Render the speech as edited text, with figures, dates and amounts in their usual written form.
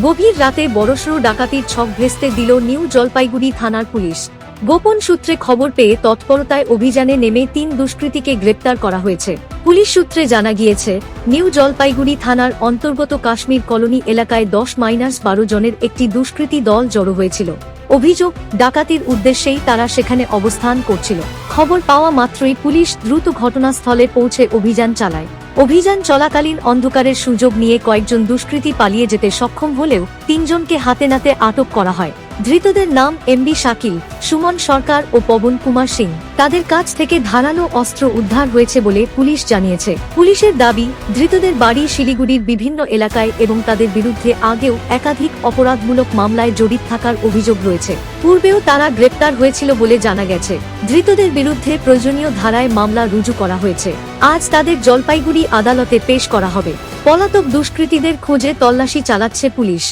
গভীর রাতে বড়সড় ডাকাতির ছক ভেস্তে দিল নিউ জলপাইগুড়ি থানার পুলিশ। গোপন সূত্রে খবর পেয়ে তৎপরতায় অভিযানে নেমে ৩ দুষ্কৃতীকে গ্রেপ্তার করা হয়েছে। পুলিশ সূত্রে জানা গিয়েছে, নিউ জলপাইগুড়ি থানার অন্তর্গত কাশ্মীর কলোনি এলাকায় 10-12 জনের একটি দুষ্কৃতী দল জড়ো হয়েছিল। অভিযোগ, ডাকাতির উদ্দেশ্যেই তারা সেখানে অবস্থান করছিল। খবর পাওয়া মাত্রই পুলিশ দ্রুত ঘটনাস্থলে পৌঁছে অভিযান চালায়। অভিযান চলাকালীন অন্ধকারের সুযোগ নিয়ে কয়েকজন দুষ্কৃতী পালিয়ে যেতে সক্ষম হলেও ৩ জনকে হাতে নাতে আটক করা হয়। ধৃতদের নাম এমবি শাকিল, সুমন সরকার ও পবন কুমার সিং। তাদের কাছ থেকে ধারালো অস্ত্র উদ্ধার হয়েছে বলে পুলিশ জানিয়েছে। পুলিশের দাবি, ধৃতদের বাড়ি শিলিগুড়ির বিভিন্ন এলাকায় এবং তাদের বিরুদ্ধে আগেও একাধিক অপরাধমূলক মামলায় জড়িত থাকার অভিযোগ রয়েছে। পূর্বেও তারা গ্রেপ্তার হয়েছিল বলে জানা গেছে। ধৃতদের বিরুদ্ধে প্রয়োজনীয় ধারায় মামলা রুজু করা হয়েছে। আজ তাদের জলপাইগুড়ি আদালতে পেশ করা হবে। পলাতক দুষ্কৃতীদের খোঁজে তল্লাশি চালাচ্ছে পুলিশ।